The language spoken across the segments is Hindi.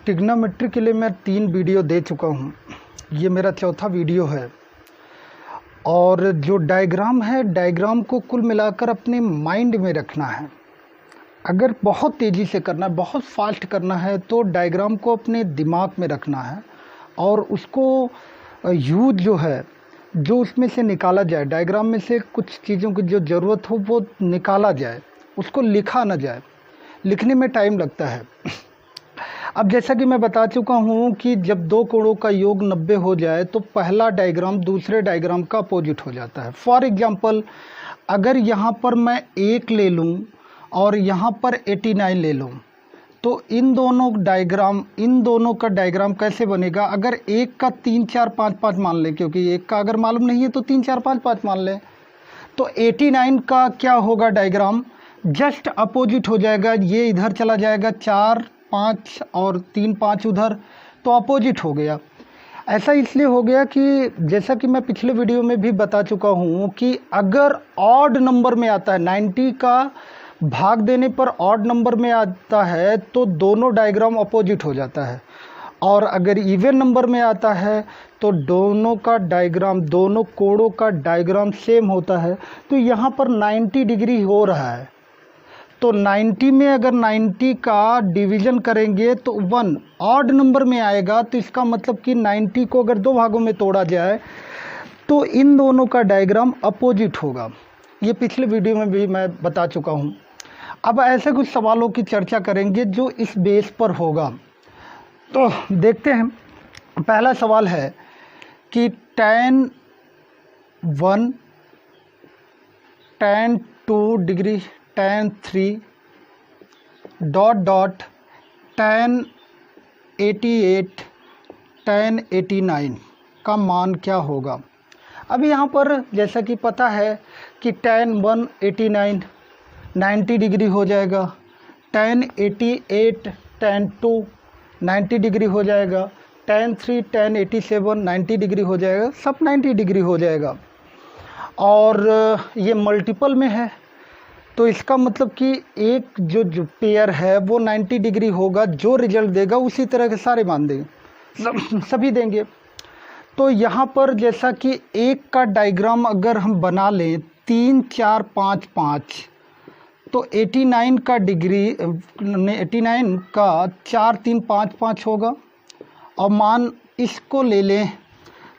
ट्रिग्नोमेट्री के लिए मैं 3 वीडियो दे चुका हूँ। ये मेरा चौथा वीडियो है। और जो डायग्राम है, डायग्राम को कुल मिलाकर अपने माइंड में रखना है। अगर बहुत तेज़ी से करना है, बहुत फास्ट करना है, तो डायग्राम को अपने दिमाग में रखना है और उसको यूज जो है, जो उसमें से निकाला जाए, डायग्राम में से कुछ चीज़ों की जो ज़रूरत हो वो निकाला जाए, उसको लिखा ना जाए। लिखने में टाइम लगता है। अब जैसा कि मैं बता चुका हूँ कि जब 2 कोणों का योग 90 हो जाए तो पहला डायग्राम दूसरे डायग्राम का अपोजिट हो जाता है। फॉर एग्जांपल, अगर यहाँ पर मैं 1 ले लूँ और यहाँ पर 89 ले लूँ, तो इन दोनों का डायग्राम कैसे बनेगा? अगर एक का 3 4 5 5 मान लें, क्योंकि एक का अगर मालूम नहीं है तो 3 4 5 5 मान लें, तो 89 का क्या होगा? डायग्राम जस्ट अपोजिट हो जाएगा। ये इधर चला जाएगा 4 5 और 3 5 उधर, तो अपोजिट हो गया। ऐसा इसलिए हो गया कि जैसा कि मैं पिछले वीडियो में भी बता चुका हूँ कि अगर ऑड नंबर में आता है, 90 का भाग देने पर ऑड नंबर में आता है तो दोनों डायग्राम अपोजिट हो जाता है, और अगर इवन नंबर में आता है तो दोनों का डायग्राम, दोनों कोणों का डायग्राम सेम होता है। तो यहाँ पर 90 डिग्री हो रहा है, तो 90 में अगर 90 का डिवीज़न करेंगे तो 1 ऑड नंबर में आएगा। तो इसका मतलब कि 90 को अगर 2 भागों में तोड़ा जाए तो इन दोनों का डायग्राम अपोजिट होगा। ये पिछले वीडियो में भी मैं बता चुका हूँ। अब ऐसे कुछ सवालों की चर्चा करेंगे जो इस बेस पर होगा। तो देखते हैं। पहला सवाल है कि tan 1, tan 2 degree, tan 3 dot tan 88, tan 89 का मान क्या होगा? अब यहाँ पर जैसा कि पता है कि tan 1 89 90 डिग्री हो जाएगा, tan 88 tan 2 90 डिग्री हो जाएगा, tan 3 tan 87 90 डिग्री हो जाएगा, सब 90 डिग्री हो जाएगा। और ये मल्टीपल में है, तो इसका मतलब कि एक जो पेयर है वो 90 डिग्री होगा। जो रिजल्ट देगा उसी तरह के सारे मान देंगे, सभी देंगे। तो यहाँ पर जैसा कि एक का डायग्राम अगर हम बना लें 3 4 5 5, तो 89 का डिग्री 89 का 4 3 5 5 होगा। और मान इसको ले लें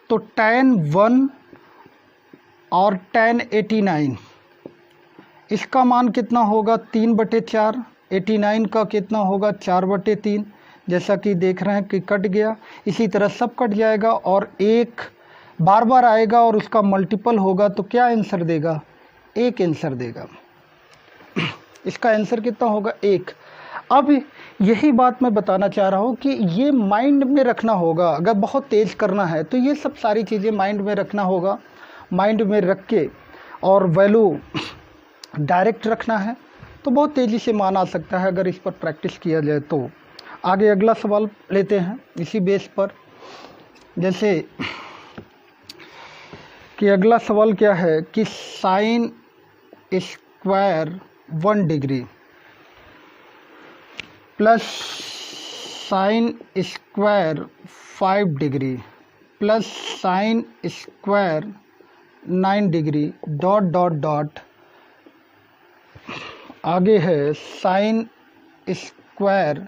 तो tan 1 और tan 89, इसका मान कितना होगा? 3/4। 89 का कितना होगा? 4/3। जैसा कि देख रहे हैं कि कट गया, इसी तरह सब कट जाएगा और एक बार बार आएगा और उसका मल्टीपल होगा, तो क्या आंसर देगा? 1 आंसर देगा। इसका आंसर कितना होगा? 1। अब यही बात मैं बताना चाह रहा हूँ कि ये माइंड में रखना होगा। अगर बहुत तेज़ करना है तो ये सब सारी चीज़ें माइंड में रखना होगा। माइंड में रख के और वैल्यू डायरेक्ट रखना है तो बहुत तेज़ी से मान आ सकता है अगर इस पर प्रैक्टिस किया जाए तो। आगे अगला सवाल लेते हैं इसी बेस पर। जैसे कि अगला सवाल क्या है कि sine square 1 degree plus sine square 5 degree plus sine square 9 degree dot आगे है साइन स्क्वायर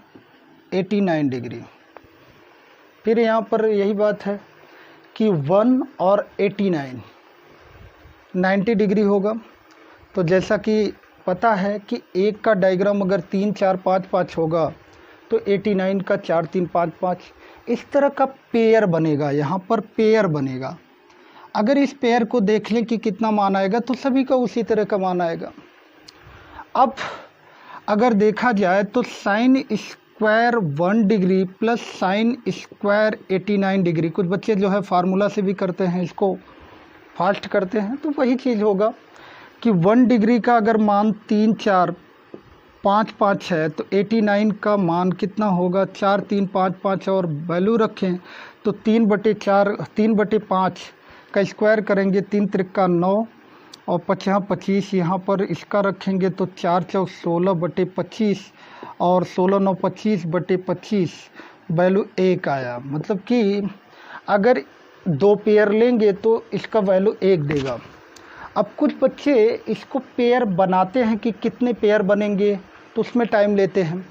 89 डिग्री। फिर यहाँ पर यही बात है कि 1 और 89 90 डिग्री होगा। तो जैसा कि पता है कि एक का डायग्राम अगर 3 4 5 5 होगा तो 89 का 4 3 5 5 इस तरह का पेयर बनेगा। यहाँ पर पेयर बनेगा। अगर इस पेयर को देख लें कि कितना मान आएगा तो सभी का उसी तरह का मान आएगा। अब अगर देखा जाए तो sine square 1 degree plus sine square 89 degree, कुछ बच्चे जो है फार्मूला से भी करते हैं, इसको फास्ट करते हैं, तो वही चीज़ होगा कि 1 डिग्री का अगर मान 3 4 5 5 है तो 89 का मान कितना होगा? 4 3 5 5 और वैल्यू रखें तो 3/4 3/5 का स्क्वायर करेंगे, 3 त्रिका 9 और 5 25। यहाँ पर इसका रखेंगे तो 4 चौक 16/25 और 16 9 25/25 वैल्यू 1 आया, मतलब कि अगर 2 पेयर लेंगे तो इसका वैल्यू 1 देगा। अब कुछ बच्चे इसको पेयर बनाते हैं कि कितने पेयर बनेंगे, तो उसमें टाइम लेते हैं।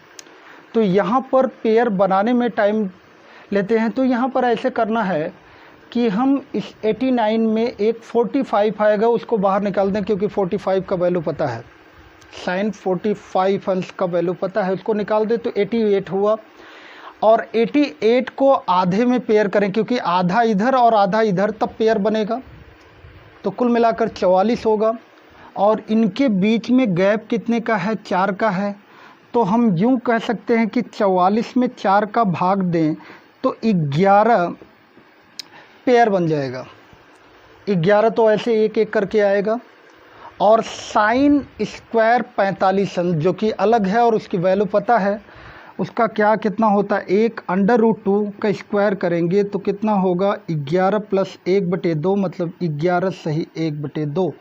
तो यहाँ पर पेयर बनाने में टाइम लेते हैं, तो यहाँ पर ऐसे करना है कि हम इस 89 में एक 45 आएगा उसको बाहर निकाल दें, क्योंकि 45 का वैल्यू पता है, साइन 45 अंश का वैल्यू पता है, उसको निकाल दे तो 88 हुआ। और 88 को आधे में पेयर करें, क्योंकि आधा इधर और आधा इधर तब पेयर बनेगा, तो कुल मिलाकर 44 होगा। और इनके बीच में गैप कितने का है, 4 का है। तो हम यूँ कह सकते हैं कि 44 में 4 का भाग दें तो 11 पेयर बन जाएगा। 11 तो ऐसे एक एक करके आएगा। और साइन स्क्वायर 45 जो कि अलग है और उसकी वैल्यू पता है, उसका क्या कितना होता है, 1 √2 का स्क्वायर करेंगे तो कितना होगा, 11 + 1/2, मतलब 11 सही 1/2।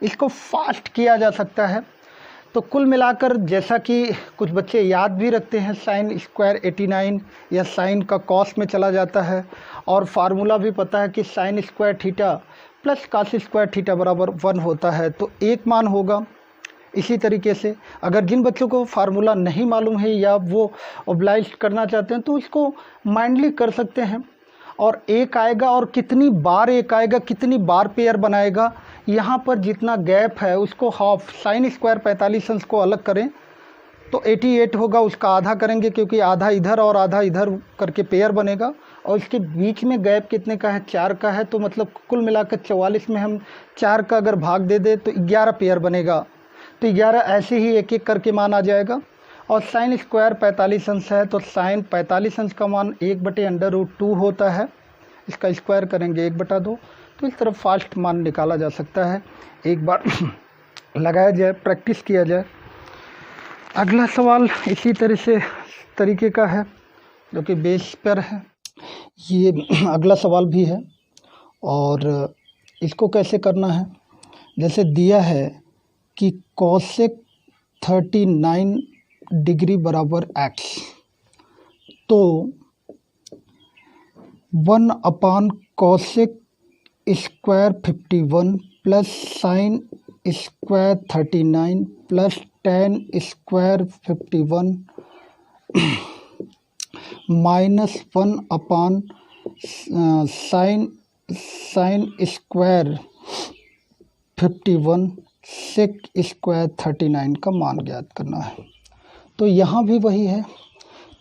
इसको फास्ट किया जा सकता है। तो कुल मिलाकर जैसा कि कुछ बच्चे याद भी रखते हैं, साइन स्क्वायर 89 या साइन का कॉस में चला जाता है, और फार्मूला भी पता है कि sine square theta plus cos square theta बराबर 1 होता है, तो एक मान होगा। इसी तरीके से अगर जिन बच्चों को फार्मूला नहीं मालूम है या वो ओब्लाइज करना चाहते हैं तो इसको माइंडली कर सकते हैं। और एक आएगा और कितनी बार एक आएगा, कितनी बार पेयर बनाएगा, यहाँ पर जितना गैप है उसको हाफ, साइन स्क्वायर 45 अंश को अलग करें तो 88 होगा, उसका आधा करेंगे क्योंकि आधा इधर और आधा इधर करके पेयर बनेगा। और इसके बीच में गैप कितने का है, 4 का है, तो मतलब कुल मिलाकर 44 में हम 4 का अगर भाग दे दे तो 11 पेयर बनेगा। तो 11 ऐसे ही एक एक करके मान आ जाएगा। और साइन स्क्वायर 45 अंश है, तो साइन 45 अंश का मान 1/√2 होता है, इसका स्क्वायर करेंगे 1/2। तो इस तरह फास्ट मान निकाला जा सकता है। एक बार लगाया जाए, प्रैक्टिस किया जाए। अगला सवाल इसी तरीके का है जो कि बेस पर है। ये अगला सवाल भी है और इसको कैसे करना है, जैसे दिया है कि कोसेक 39 डिग्री बराबर x, तो 1 cosec square 51 plus sine square 39 plus tan square 51 minus 1 sine square 51 sec square 39 का मान ज्ञात करना है। तो यहाँ भी वही है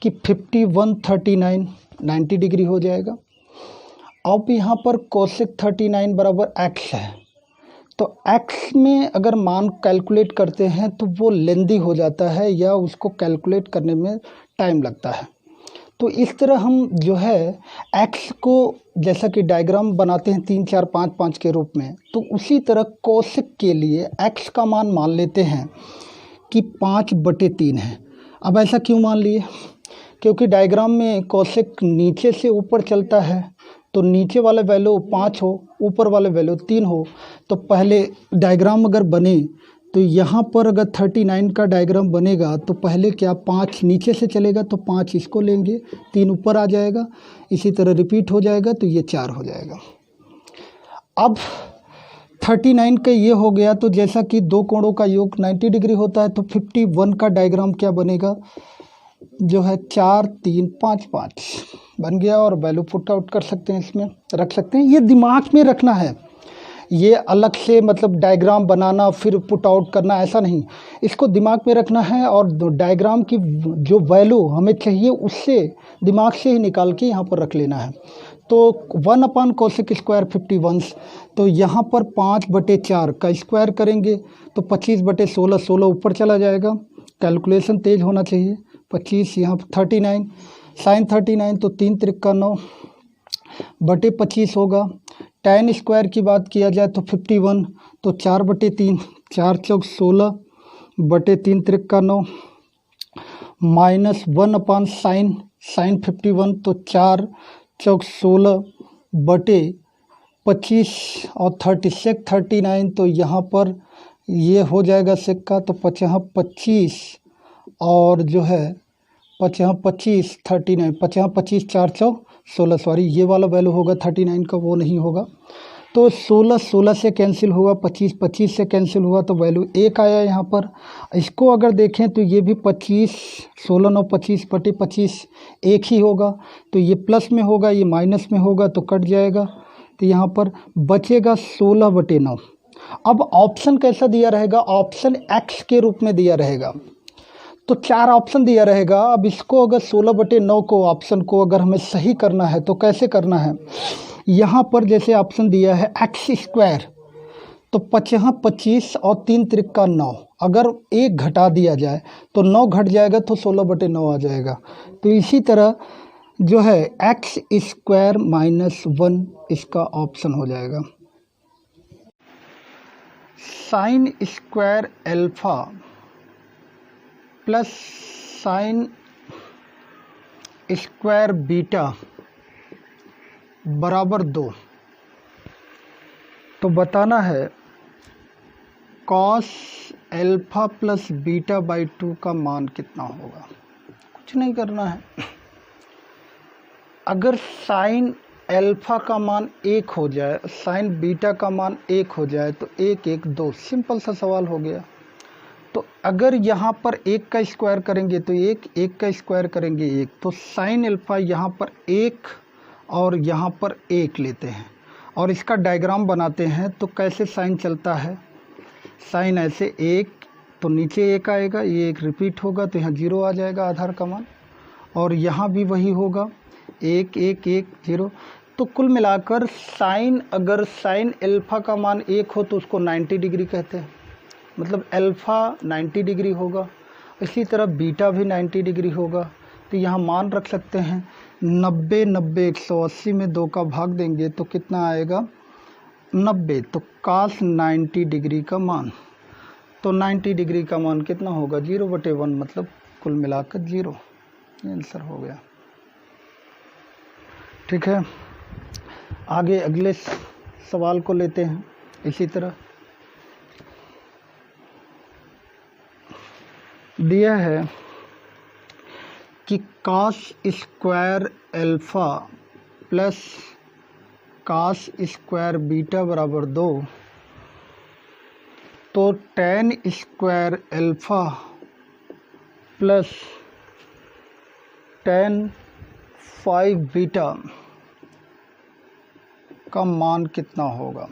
कि 51 39 90 डिग्री हो जाएगा। अब यहाँ पर कोसेक 39 बराबर x है, तो x में अगर मान कैलकुलेट करते हैं तो वो लेंदी हो जाता है या उसको कैलकुलेट करने में टाइम लगता है। तो इस तरह हम जो है x को जैसा कि डायग्राम बनाते हैं 3 4 5 5 के रूप में, तो उसी तरह कोसेक के लिए x का मान लेते हैं कि 5/3 है। अब ऐसा क्यों मान लिए, क्योंकि डायग्राम में कोसेक नीचे से ऊपर चलता है, तो नीचे वाला वैल्यू 5 हो, ऊपर वाले वैल्यू 3 हो। तो पहले डायग्राम अगर बने तो यहाँ पर अगर 39 का डायग्राम बनेगा तो पहले क्या 5 नीचे से चलेगा, तो 5 इसको लेंगे, 3 ऊपर आ जाएगा, इसी तरह रिपीट हो जाएगा, तो ये 4 हो जाएगा। अब 39 का ये हो गया, तो जैसा कि दो कोणों का योग 90 डिग्री होता है, तो 51 का डायग्राम क्या बनेगा, जो है 4 3 5 5 बन गया। और वैल्यू पुट आउट कर सकते हैं, इसमें रख सकते हैं। ये दिमाग में रखना है, ये अलग से मतलब डायग्राम बनाना फिर पुट आउट करना ऐसा नहीं, इसको दिमाग में रखना है। और डायग्राम की जो वैल्यू हमें चाहिए उससे दिमाग से ही निकाल के यहाँ पर रख लेना है। तो 1 कोसेक स्क्वायर 51, तो यहाँ पर 5/4 का स्क्वायर करेंगे तो 25/16, 16 ऊपर चला जाएगा, कैलकुलेशन तेज होना चाहिए। 25 यहाँ 39 साइन 39, तो 3 त्रिक 9/25 होगा। टेन स्क्वायर की बात किया जाए तो 51, तो 4/3, 4 चौक 16/3 त्रिक 9 माइनस 1 साइन 51, तो 4 चौक 16/25 और 36 39, तो यहाँ पर ये हो जाएगा सेक का, तो 25 और जो है 5 25 39, 5 25 4 16, सॉरी ये वाला वैल्यू होगा 39 का, वो नहीं होगा। तो 16 16 से कैंसिल हुआ, 25 25 से कैंसिल हुआ, तो वैल्यू 1 आया यहाँ पर। इसको अगर देखें तो ये भी 25, 16 9 25 बटे 25 1 ही होगा, तो ये प्लस में होगा, ये माइनस में होगा, तो कट जाएगा। तो यहाँ पर बचेगा 16 बटे 9। अब ऑप्शन कैसा दिया रहेगा? ऑप्शन एक्स के रूप में दिया रहेगा। तो 4 ऑप्शन दिया रहेगा। अब इसको अगर 16 बटे 9 को ऑप्शन को अगर हमें सही करना है तो कैसे करना है? यहाँ पर जैसे ऑप्शन दिया है एक्स स्क्वायर, तो 5 25 और 3 त्रिका 9, अगर 1 घटा दिया जाए तो 9 घट जाएगा, तो 16 बटे 9 आ जाएगा। तो इसी तरह जो है एक्स स्क्वायर माइनस 1 इसका ऑप्शन हो जाएगा। Sine square alpha plus sine square beta बराबर 2। तो बताना है cos alpha plus beta by 2 का मान कितना होगा। कुछ नहीं करना है। अगर साइन अल्फा का मान 1 हो जाए, साइन बीटा का मान 1 हो जाए, तो 1 1 2, सिंपल सा सवाल हो गया। तो अगर यहाँ पर 1 का स्क्वायर करेंगे तो 1, 1 का स्क्वायर करेंगे 1, तो साइन अल्फा यहाँ पर 1 और यहाँ पर 1 लेते हैं और इसका डायग्राम बनाते हैं। तो कैसे साइन चलता है? साइन ऐसे 1, तो नीचे 1 आएगा, ये 1 रिपीट होगा, तो यहाँ 0 आ जाएगा आधार का मान, और यहाँ भी वही होगा 1 1 1 0। तो कुल मिलाकर साइन, अगर साइन अल्फा का मान 1 हो तो उसको 90 डिग्री कहते हैं, मतलब अल्फ़ा 90 डिग्री होगा। इसी तरह बीटा भी 90 डिग्री होगा। तो यहाँ मान रख सकते हैं 90 90 180 में 2 का भाग देंगे तो कितना आएगा? 90। तो cos 90 डिग्री का मान, तो 90 डिग्री का मान कितना होगा? 0 बटे 1, मतलब कुल मिलाकर 0। ये आंसर हो गया। ठीक है, आगे अगले सवाल को लेते हैं। इसी तरह दिया है कि cos square alpha plus cos square beta बराबर 2, तो tan square alpha plus tan 5 beta का मान कितना होगा?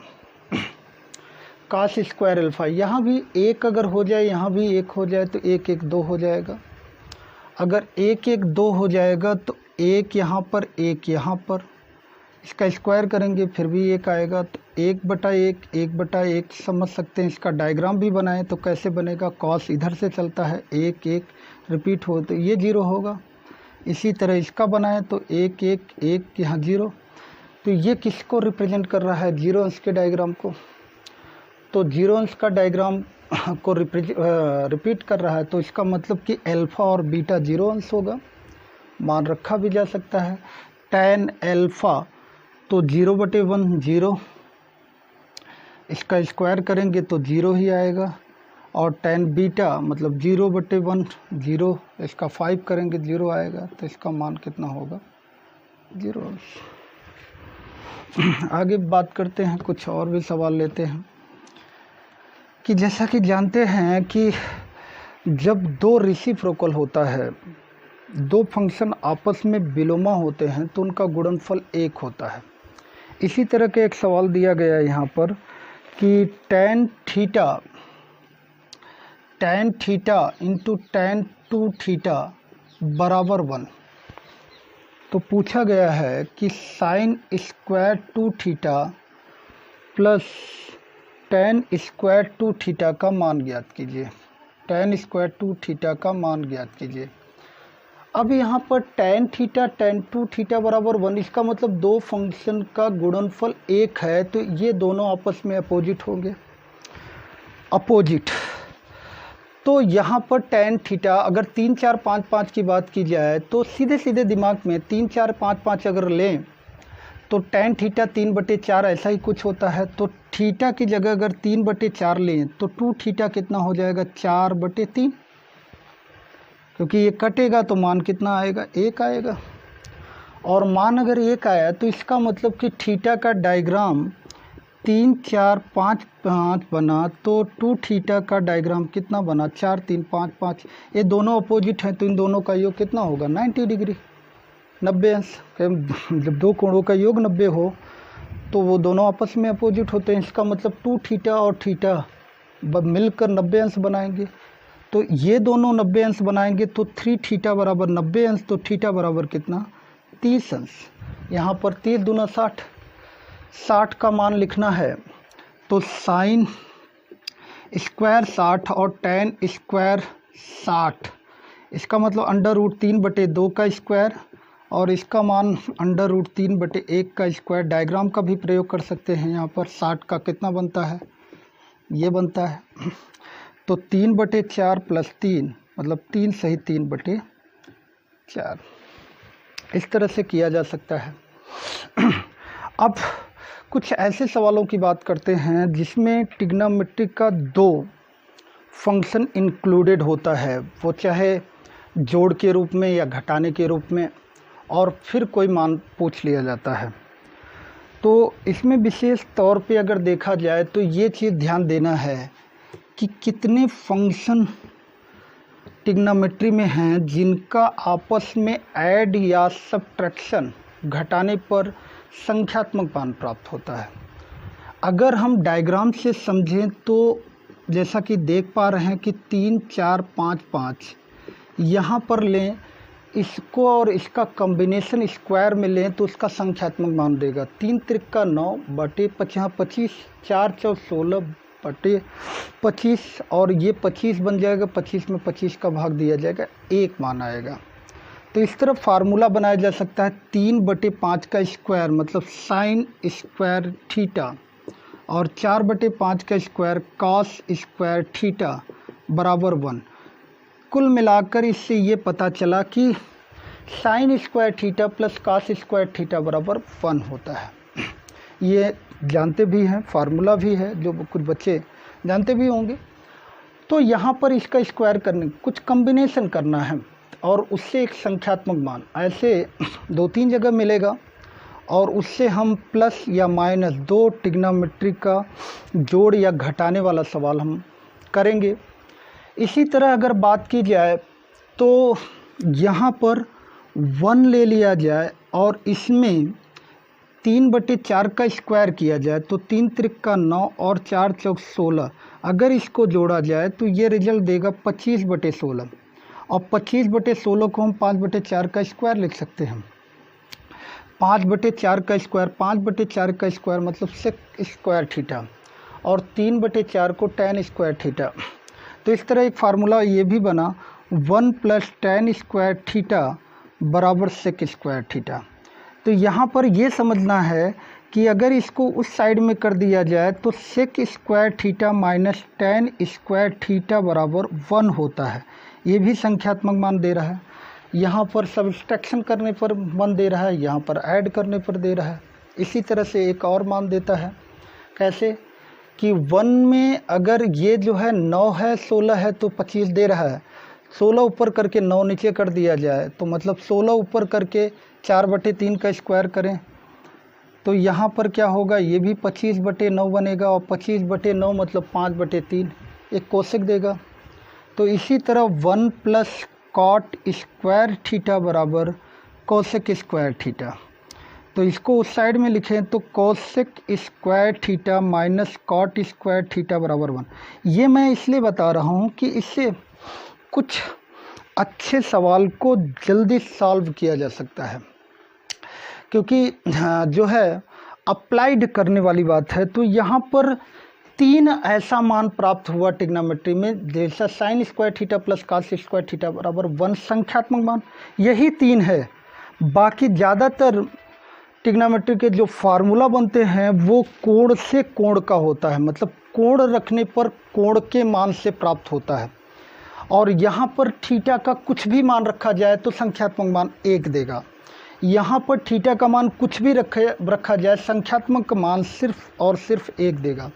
cos स्क्वायर अल्फ़ा, यहाँ भी 1 अगर हो जाए, यहाँ भी 1 हो जाए, तो 1 1 2 हो जाएगा। अगर 1 1 2 हो जाएगा तो 1 यहाँ पर 1 यहाँ पर, इसका स्क्वायर करेंगे फिर भी 1 आएगा। तो 1 बटा 1 1 बटा 1 समझ सकते हैं। इसका डायग्राम भी बनाएं तो कैसे बनेगा? cos इधर से चलता है, 1 1 रिपीट हो तो ये 0 होगा। इसी तरह इसका बनाएं तो 1 1 1 यहाँ 0। तो ये किसको रिप्रेजेंट कर रहा है? 0 अंश के डायग्राम को। तो 0 अंश का डायग्राम को रिपीट कर रहा है, तो इसका मतलब कि अल्फ़ा और बीटा 0 अंश होगा। मान रखा भी जा सकता है। tan अल्फ़ा तो 0 बटे 1 0, इसका स्क्वायर करेंगे तो 0 ही आएगा। और tan बीटा मतलब 0 बटे 1 0, इसका 5 करेंगे 0 आएगा। तो इसका मान कितना होगा? 0 अंश। आगे बात करते हैं, कुछ और भी सवाल लेते हैं कि जैसा कि जानते हैं कि जब 2 रेसिप्रोकल होता है, 2 फंक्शन आपस में विलोमा होते हैं, तो उनका गुणनफल 1 होता है। इसी तरह के एक सवाल दिया गया है यहाँ पर कि tan theta into tan 2 theta बराबर 1। तो पूछा गया है कि sine square 2 theta plus tan square 2 theta का मान ज्ञात कीजिए। tan स्क्वायर 2 थीटा का मान ज्ञात कीजिए। अब यहाँ पर tan थीटा tan 2 थीटा बराबर 1, इसका मतलब 2 फंक्शन का गुणनफल 1 है, तो ये दोनों आपस में अपोजिट होंगे। अपोजिट, तो यहाँ पर tan थीटा अगर 3 4 5 5 की बात की जाए तो सीधे सीधे दिमाग में 3 4 5 5 अगर लें तो tan थीटा 3 बटे 4 ऐसा ही कुछ होता है। तो थीटा की जगह अगर 3 बटे 4 लें तो 2 थीटा कितना हो जाएगा? 4 बटे 3। क्योंकि ये कटेगा तो मान कितना आएगा, 1 आएगा। और मान अगर 1 आया तो इसका मतलब कि थीटा का डायग्राम 3 4 5 5 बना, तो 2 थीटा का डायग्राम कितना बना, 4 3 5 5। ये दोनों अपोजिट हैं तो इन दोनों का योग कितना होगा, 90 डिग्री, 90 अंश। जब दो कोणों का योग 90 हो तो वो दोनों आपस में अपोजिट होते हैं। इसका मतलब 2 थीटा और थीटा मिलकर 90 अंश बनाएंगे। तो ये दोनों 90 अंश बनाएंगे तो 3 थीटा बराबर 90 अंश, तो थीटा बराबर कितना, 30 अंश। यहाँ पर 30 दूना 60, 60 का मान लिखना है तो साइन स्क्वायर 60 और टेन स्क्वायर 60, इसका मतलब √3/2 का स्क्वायर, और इसका मान √3/1 का स्क्वायर। डायग्राम का भी प्रयोग कर सकते हैं। यहाँ पर 60 का कितना बनता है, ये बनता है तो 3/4 + 3 मतलब 3 सही 3/4। इस तरह से किया जा सकता है। अब कुछ ऐसे सवालों की बात करते हैं जिसमें ट्रिग्नोमेट्री का 2 फंक्शन इंक्लूडेड होता है, वो चाहे जोड़ के रूप में या घटाने के रूप में, और फिर कोई मान पूछ लिया जाता है। तो इसमें विशेष तौर पे अगर देखा जाए तो ये चीज़ ध्यान देना है कि कितने फंक्शन ट्रिग्नोमेट्री में हैं जिनका आपस में ऐड या सब्ट्रैक्शन घटाने पर संख्यात्मक मान प्राप्त होता है। अगर हम डायग्राम से समझें तो जैसा कि देख पा रहे हैं कि 3 4 5 5 यहाँ पर लें, इसको और इसका कॉम्बिनेशन स्क्वायर में लें तो उसका संख्यात्मक मान देगा 3 त्रिक का 9 बटे 25, 4 चौक 16 बटे 25, और ये 25 बन जाएगा, 25 में 25 का भाग दिया जाएगा, 1 मान आएगा। तो इस तरह फार्मूला बनाया जा सकता है 3/5 का स्क्वायर मतलब साइन स्क्वायर थीटा, और 4/5 का स्क्वायर कॉस स्क्वायर थीटा बराबर 1। कुल मिलाकर इससे ये पता चला कि sine square theta plus cos square theta बराबर 1 होता है। ये जानते भी हैं, फार्मूला भी है जो कुछ बच्चे जानते भी होंगे। तो यहाँ पर इसका स्क्वायर करने कुछ कॉम्बिनेशन करना है और उससे एक संख्यात्मक मान ऐसे 2-3 जगह मिलेगा, और उससे हम प्लस या माइनस 2 ट्रिग्नोमेट्री का जोड़ या घटाने वाला सवाल हम करेंगे। इसी तरह अगर बात की जाए तो यहाँ पर 1 ले लिया जाए और इसमें 3/4 का स्क्वायर किया जाए तो 3 त्रिक का 9 और 4 चौक 16, अगर इसको जोड़ा जाए तो ये रिजल्ट देगा 25/16, और 25/16 को हम 5/4 का स्क्वायर लिख सकते हैं। 5/4 का स्क्वायर, 5/4 का स्क्वायर मतलब सेक स्क्वायर थीटा, और 3/4 को tan स्क्वायर थीटा। तो इस तरह एक फार्मूला ये भी बना 1 + tan स्क्वायर थीटा बराबर सेक स्क्वायर थीटा। तो यहाँ पर ये समझना है कि अगर इसको उस साइड में कर दिया जाए तो sec square theta minus tan square theta बराबर 1 होता है। ये भी संख्यात्मक मान दे रहा है। यहाँ पर सब्ट्रैक्शन करने पर मान दे रहा है, यहाँ पर ऐड करने पर दे रहा है। इसी तरह से एक और मान देता है, कैसे कि 1 में अगर ये जो है 9 है 16 है तो 25 दे रहा है, 16 ऊपर करके 9 नीचे कर दिया जाए तो मतलब 16 ऊपर करके 4/3 का स्क्वायर करें तो यहाँ पर क्या होगा, ये भी 25/9 बनेगा, और 25/9 मतलब 5/3, एक कोसेक देगा। तो इसी तरह 1 + कॉट स्क्वायर थीटा बराबर कोसेक स्क्वायर थीटा। तो इसको उस साइड में लिखें तो cosec square theta minus cot square theta बराबर 1। ये मैं इसलिए बता रहा हूँ कि इससे कुछ अच्छे सवाल को जल्दी सॉल्व किया जा सकता है, क्योंकि जो है अप्लाइड करने वाली बात है। तो यहाँ पर 3 ऐसा मान प्राप्त हुआ ट्रिग्नोमेट्री में, जैसा sign square theta plus cos square theta बराबर 1 संख्यात्मक मान, यही 3 है। बाकी ज़्यादातर ट्रिग्नोमेट्री के जो फार्मूला बनते हैं वो कोण से कोण का होता है, मतलब कोण रखने पर कोण के मान से प्राप्त होता है। और यहाँ पर थीटा का कुछ भी मान रखा जाए तो संख्यात्मक मान 1 देगा। यहाँ पर थीटा का मान कुछ भी रखा जाए, संख्यात्मक मान सिर्फ और सिर्फ 1 देगा।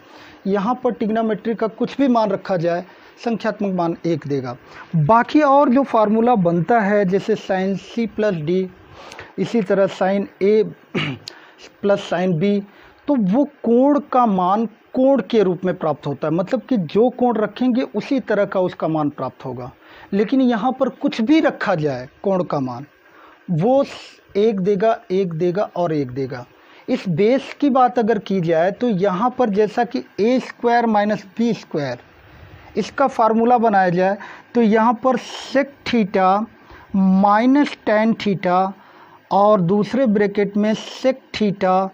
यहाँ पर ट्रिग्नोमेट्री का कुछ भी मान रखा जाए संख्यात्मक मान 1 देगा। बाकी और जो फार्मूला बनता है जैसे साइन सी प्लस डी, इसी तरह साइन ए प्लस साइन बी, तो वो कोण का मान कोण के रूप में प्राप्त होता है, मतलब कि जो कोण रखेंगे उसी तरह का उसका मान प्राप्त होगा। लेकिन यहाँ पर कुछ भी रखा जाए कोण का मान, वो 1 देगा, 1 देगा और 1 देगा। इस बेस की बात अगर की जाए तो यहाँ पर जैसा कि a square minus B square, इसका फार्मूला बनाया जाए तो यहाँ पर sec theta minus tan theta और दूसरे ब्रैकेट में sec theta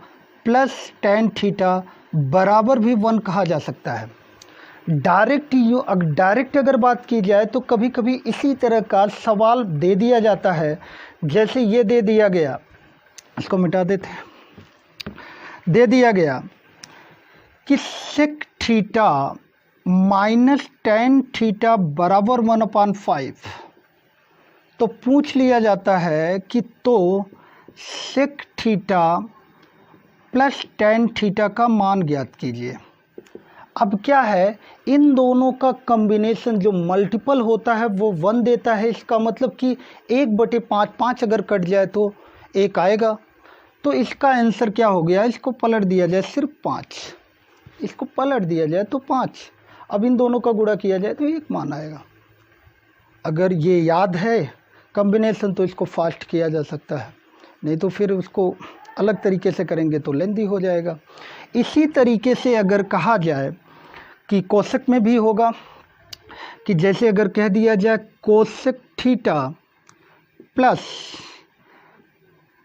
plus tan theta बराबर भी 1 कहा जा सकता है। डायरेक्ट अगर बात की जाए तो कभी कभी इसी तरह का सवाल दे दिया जाता है, जैसे ये दे दिया गया, इसको मिटा देते हैं, दे दिया गया कि sec theta minus tan theta बराबर 1/5, तो पूछ लिया जाता है कि तो sec theta plus tan theta का मान ज्ञात कीजिए। अब क्या है, इन दोनों का कॉम्बिनेशन जो मल्टीपल होता है वो 1 देता है। इसका मतलब कि 1/5, 5 अगर कट जाए तो 1 आएगा। तो इसका आंसर क्या हो गया, इसको पलट दिया जाए सिर्फ 5, इसको पलट दिया जाए तो 5। अब इन दोनों का गुणा किया जाए तो 1 मान आएगा। अगर ये याद है कॉम्बिनेशन तो इसको फास्ट किया जा सकता है, नहीं तो फिर उसको अलग तरीके से करेंगे तो लेंदी हो जाएगा। इसी तरीके से अगर कहा जाए कि कोसेक में भी होगा कि जैसे अगर कह दिया जाए cosec theta plus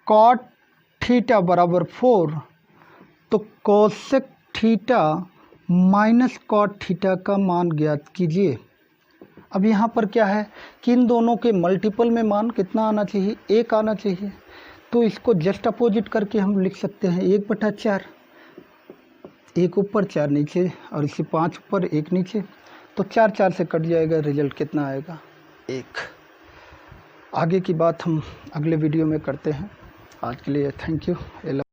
cot theta बराबर 4, तो cosec theta minus cot theta का मान ज्ञात कीजिए। अब यहाँ पर क्या है कि इन दोनों के मल्टीपल में मान कितना आना चाहिए, 1 आना चाहिए। तो इसको जस्ट अपोजिट करके हम लिख सकते हैं 1/4, 1 ऊपर 4 नीचे और इसे 5 ऊपर 1 नीचे, तो 4 4 से कट जाएगा, रिजल्ट कितना आएगा, 1। आगे की बात हम अगले वीडियो में करते हैं। आज के लिए थैंक यू।